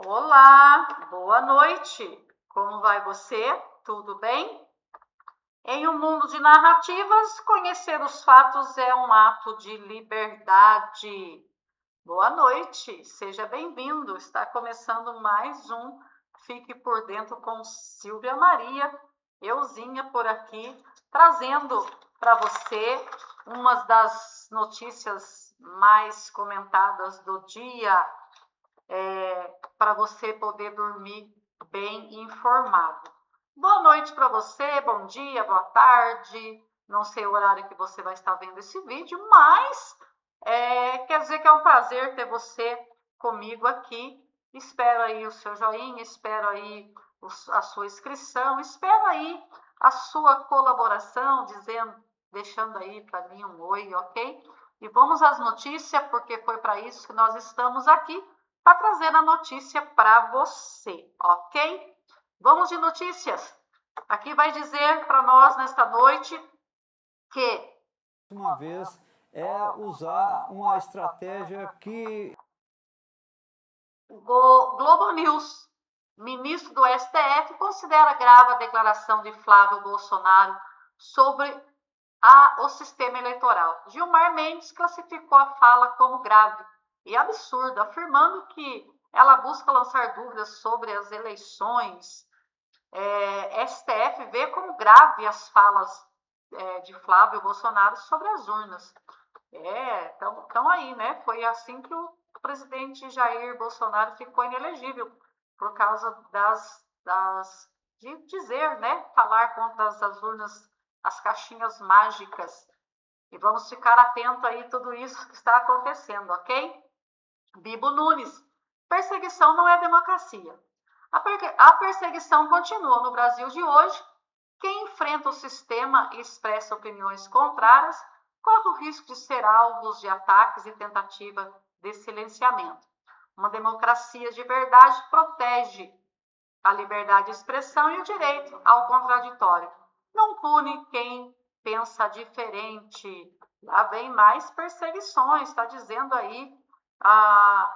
Olá, boa noite. Como vai você? Tudo bem? Em um mundo de narrativas, conhecer os fatos é um ato de liberdade. Boa noite, seja bem-vindo. Está começando mais um Fique por Dentro com Silvia Maria, euzinha por aqui, trazendo para você umas das notícias mais comentadas do dia, para você poder dormir bem informado. Boa noite para você, bom dia, boa tarde. Não sei o horário que você vai estar vendo esse vídeo, mas quer dizer que é um prazer ter você comigo aqui. Espero aí o seu joinha, espero aí a sua inscrição, espero aí a sua colaboração, deixando aí para mim um oi, ok? E vamos às notícias, porque foi para isso que nós estamos aqui, para trazer a notícia para você, ok? Vamos de notícias. Aqui vai dizer para nós nesta noite que Uma vez usar uma estratégia que o Globo News, ministro do STF, considera grave a declaração de Flávio Bolsonaro sobre o sistema eleitoral. Gilmar Mendes classificou a fala como grave e absurda, afirmando que ela busca lançar dúvidas sobre as eleições. STF vê como grave as falas de Flávio Bolsonaro sobre as urnas. Então aí, né? Foi assim que o presidente Jair Bolsonaro ficou inelegível, por causa de dizer, né? Falar contra as urnas, as caixinhas mágicas. E vamos ficar atento aí a tudo isso que está acontecendo, ok? Bibo Nunes. Perseguição não é democracia. A perseguição continua no Brasil de hoje. Quem enfrenta o sistema e expressa opiniões contrárias corre o risco de ser alvo de ataques e tentativa de silenciamento. Uma democracia de verdade protege a liberdade de expressão e o direito ao contraditório. Não pune quem pensa diferente. Lá vem mais perseguições, está dizendo aí a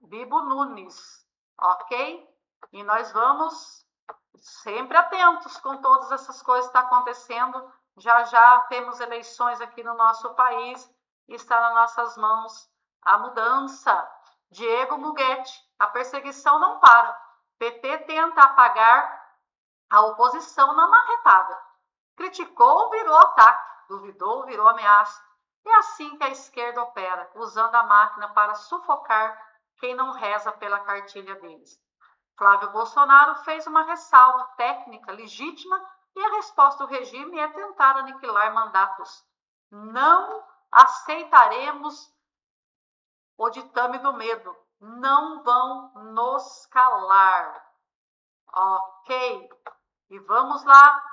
Bibo Nunes, ok? E nós vamos sempre atentos com todas essas coisas que estão acontecendo. Já já temos eleições aqui no nosso país e está nas nossas mãos a mudança. Diego Muguete, a perseguição não para. PT tenta apagar a oposição na marretada. Criticou, virou ataque. Duvidou, virou ameaça. É assim que a esquerda opera, usando a máquina para sufocar quem não reza pela cartilha deles. Flávio Bolsonaro fez uma ressalva técnica legítima e a resposta do regime é tentar aniquilar mandatos. Não aceitaremos o ditame do medo. Não vão nos calar. Ok? E vamos lá.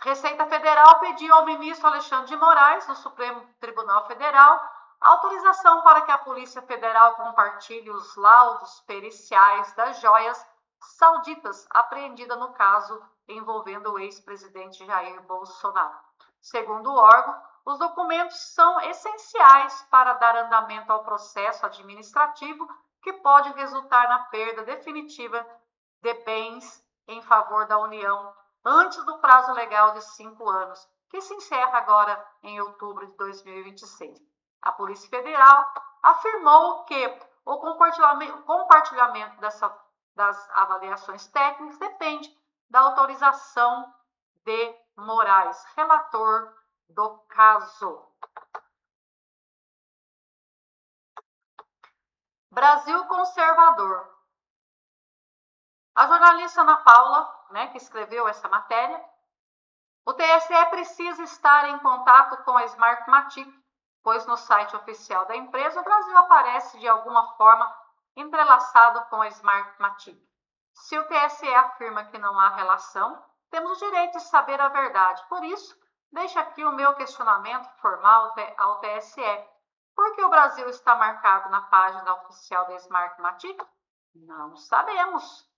Receita Federal pediu ao ministro Alexandre de Moraes, do Supremo Tribunal Federal, autorização para que a Polícia Federal compartilhe os laudos periciais das joias sauditas apreendidas no caso envolvendo o ex-presidente Jair Bolsonaro. Segundo o órgão, os documentos são essenciais para dar andamento ao processo administrativo que pode resultar na perda definitiva de bens em favor da União antes do prazo legal de 5 anos, que se encerra agora em outubro de 2026. A Polícia Federal afirmou que o compartilhamento das avaliações técnicas depende da autorização de Moraes, relator do caso. Brasil conservador. A jornalista Ana Paula, que escreveu essa matéria, o TSE precisa estar em contato com a Smartmatic, pois no site oficial da empresa o Brasil aparece de alguma forma entrelaçado com a Smartmatic. Se o TSE afirma que não há relação, temos o direito de saber a verdade. Por isso, deixo aqui o meu questionamento formal ao TSE. Por que o Brasil está marcado na página oficial da Smartmatic? Não sabemos.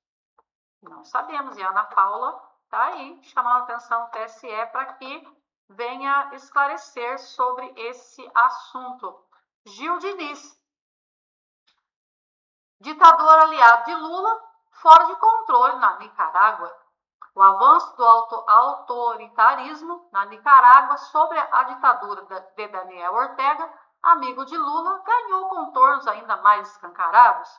Não sabemos. E a Ana Paula está aí chamando a atenção do TSE para que venha esclarecer sobre esse assunto. Gil Diniz. Ditador aliado de Lula, fora de controle na Nicarágua. O avanço do autoritarismo na Nicarágua sobre a ditadura de Daniel Ortega, amigo de Lula, ganhou contornos ainda mais escancarados.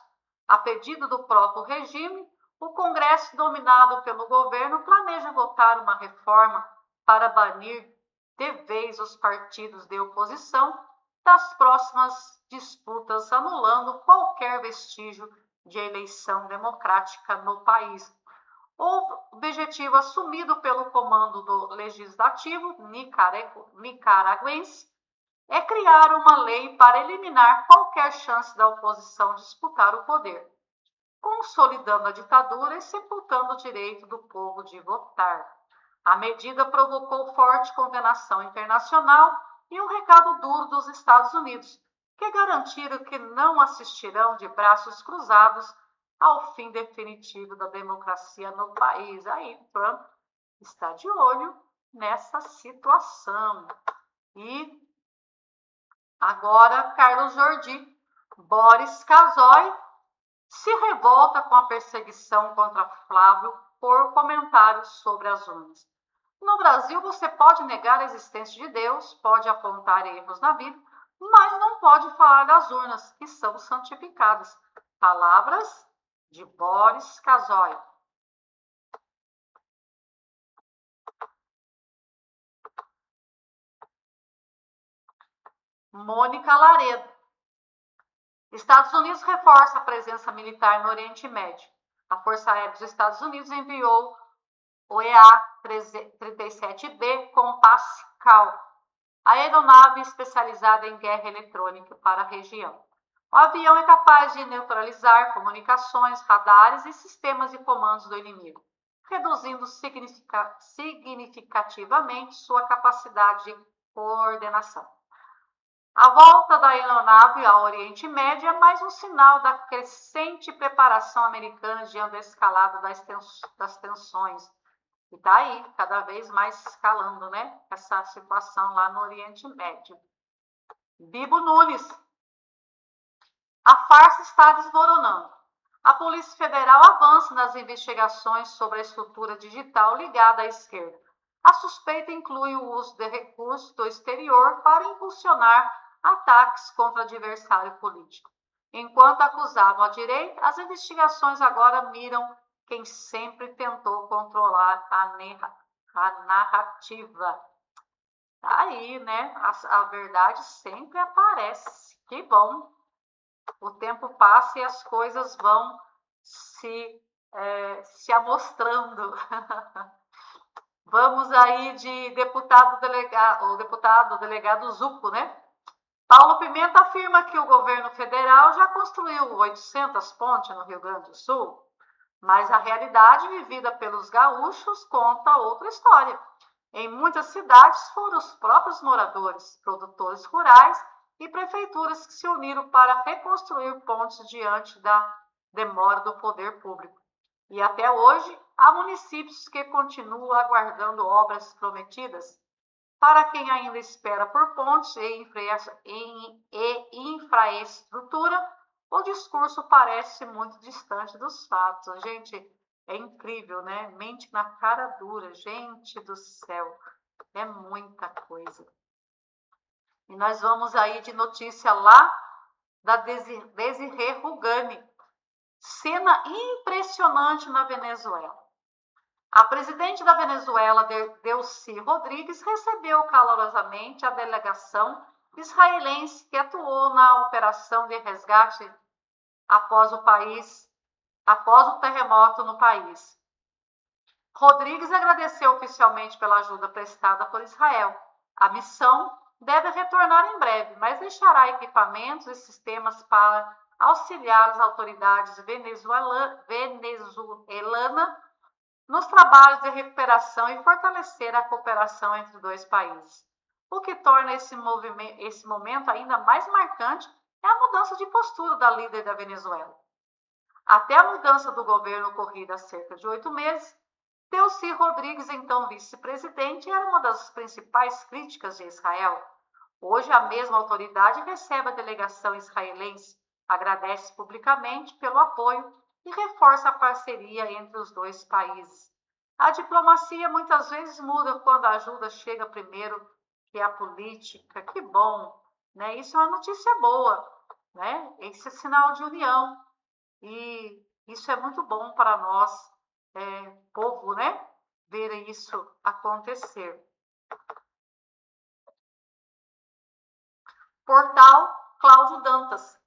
A pedido do próprio regime, o Congresso, dominado pelo governo, planeja votar uma reforma para banir de vez os partidos de oposição das próximas disputas, anulando qualquer vestígio de eleição democrática no país. O objetivo assumido pelo comando do legislativo nicaragüense é criar uma lei para eliminar qualquer chance da oposição disputar o poder, consolidando a ditadura e sepultando o direito do povo de votar. A medida provocou forte condenação internacional e um recado duro dos Estados Unidos, que garantiram que não assistirão de braços cruzados ao fim definitivo da democracia no país. Aí Trump está de olho nessa situação. E agora Carlos Jordi, Boris Casoy se revolta com a perseguição contra Flávio por comentários sobre as urnas. No Brasil, você pode negar a existência de Deus, pode apontar erros na Bíblia, mas não pode falar das urnas, que são santificadas. Palavras de Boris Casoy. Mônica Laredo. Estados Unidos reforça a presença militar no Oriente Médio. A Força Aérea dos Estados Unidos enviou o EA-37B com Pascal, a aeronave especializada em guerra eletrônica para a região. O avião é capaz de neutralizar comunicações, radares e sistemas de comandos do inimigo, reduzindo significativamente sua capacidade de coordenação. A volta da aeronave ao Oriente Médio é mais um sinal da crescente preparação americana diante da escalada das tensões. E está aí, cada vez mais escalando, né? Essa situação lá no Oriente Médio. Bibo Nunes. A farsa está desmoronando. A Polícia Federal avança nas investigações sobre a estrutura digital ligada à esquerda. A suspeita inclui o uso de recursos do exterior para impulsionar ataques contra adversário político. Enquanto acusavam a direita, as investigações agora miram quem sempre tentou controlar a narrativa. Aí, né? A verdade sempre aparece. Que bom. O tempo passa e as coisas vão se amostrando. Vamos aí de deputado delegado Zucco, né? Paulo Pimenta afirma que o governo federal já construiu 800 pontes no Rio Grande do Sul, mas a realidade vivida pelos gaúchos conta outra história. Em muitas cidades foram os próprios moradores, produtores rurais e prefeituras que se uniram para reconstruir pontes diante da demora do poder público. E até hoje, há municípios que continuam aguardando obras prometidas. Para quem ainda espera por pontes e infraestrutura, o discurso parece muito distante dos fatos. Gente, é incrível, né? Mente na cara dura, gente do céu. É muita coisa. E nós vamos aí de notícia lá da Desirê Rugani. Cena impressionante na Venezuela. A presidente da Venezuela, Delcy Rodrigues, recebeu calorosamente a delegação israelense que atuou na operação de resgate após o terremoto no país. Rodrigues agradeceu oficialmente pela ajuda prestada por Israel. A missão deve retornar em breve, mas deixará equipamentos e sistemas para auxiliar as autoridades venezuelanas nos trabalhos de recuperação e fortalecer a cooperação entre os dois países. O que torna esse momento ainda mais marcante é a mudança de postura da líder da Venezuela. Até a mudança do governo ocorrida há cerca de 8 meses, Delcy Rodrigues, então vice-presidente, era uma das principais críticas de Israel. Hoje, a mesma autoridade recebe a delegação israelense agradece publicamente pelo apoio e reforça a parceria entre os dois países. A diplomacia muitas vezes muda quando a ajuda chega primeiro que a política. Que bom, né? Isso é uma notícia boa, né? Esse é sinal de união e isso é muito bom para nós, povo, né? Ver isso acontecer. Portal Cláudio Dantas.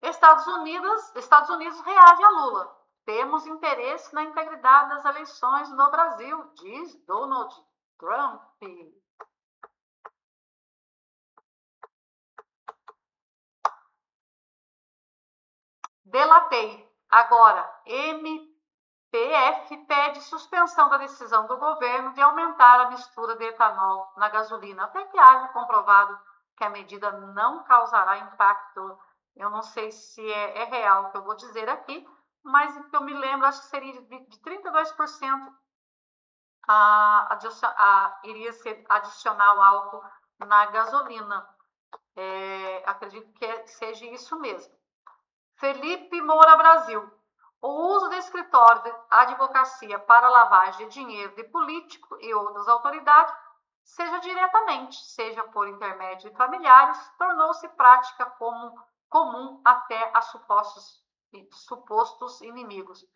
Estados Unidos reage a Lula. Temos interesse na integridade das eleições no Brasil, diz Donald Trump. Delatei. Agora, MPF pede suspensão da decisão do governo de aumentar a mistura de etanol na gasolina, até que haja comprovado que a medida não causará impacto. Eu não sei se é real o que eu vou dizer aqui, mas o que eu me lembro, acho que seria de 32% iria ser adicionar o álcool na gasolina. Acredito que seja isso mesmo. Felipe Moura Brasil. O uso do escritório de advocacia para lavagem de dinheiro de político e outras autoridades, seja diretamente, seja por intermédio de familiares, tornou-se prática comum até a supostos inimigos.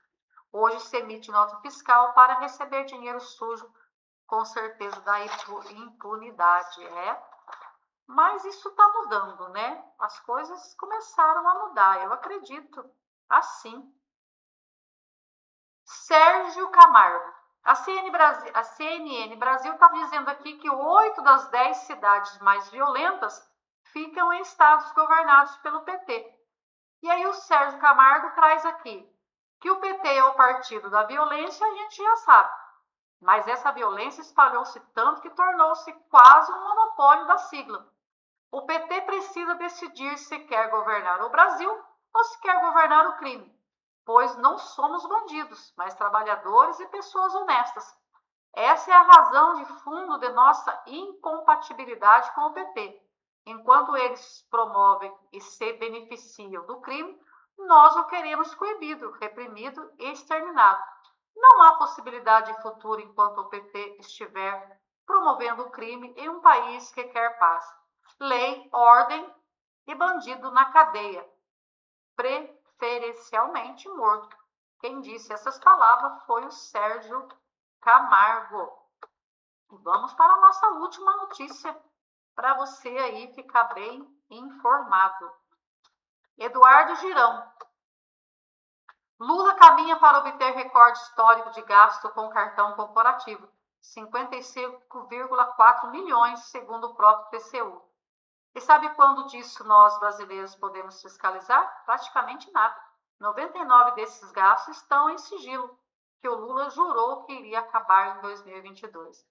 Hoje se emite nota fiscal para receber dinheiro sujo, com certeza da impunidade. Mas isso está mudando, né? As coisas começaram a mudar, eu acredito, assim. Sérgio Camargo. A CNN Brasil está dizendo aqui que 8 das 10 cidades mais violentas ficam em estados governados pelo PT. E aí o Sérgio Camargo traz aqui que o PT é o partido da violência, a gente já sabe. Mas essa violência espalhou-se tanto que tornou-se quase um monopólio da sigla. O PT precisa decidir se quer governar o Brasil ou se quer governar o crime, pois não somos bandidos, mas trabalhadores e pessoas honestas. Essa é a razão de fundo de nossa incompatibilidade com o PT. Enquanto eles promovem e se beneficiam do crime, nós o queremos coibido, reprimido e exterminado. Não há possibilidade de futuro enquanto o PT estiver promovendo o crime em um país que quer paz. Lei, ordem e bandido na cadeia, preferencialmente morto. Quem disse essas palavras foi o Sérgio Camargo. E vamos para a nossa última notícia, para você aí ficar bem informado. Eduardo Girão. Lula caminha para obter recorde histórico de gasto com cartão corporativo, 55,4 milhões, segundo o próprio TCU. E sabe quando disso nós, brasileiros, podemos fiscalizar? Praticamente nada. 99 desses gastos estão em sigilo, que o Lula jurou que iria acabar em 2022.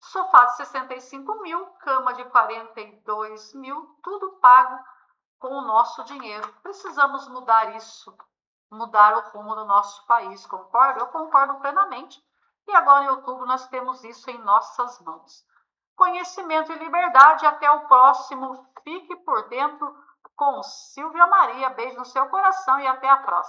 Sofá de 65 mil, cama de 42 mil, tudo pago com o nosso dinheiro. Precisamos mudar isso, mudar o rumo do nosso país, concorda? Eu concordo plenamente. E agora em outubro nós temos isso em nossas mãos. Conhecimento e liberdade. Até o próximo. Fique por dentro com Silvia Maria. Beijo no seu coração e até a próxima.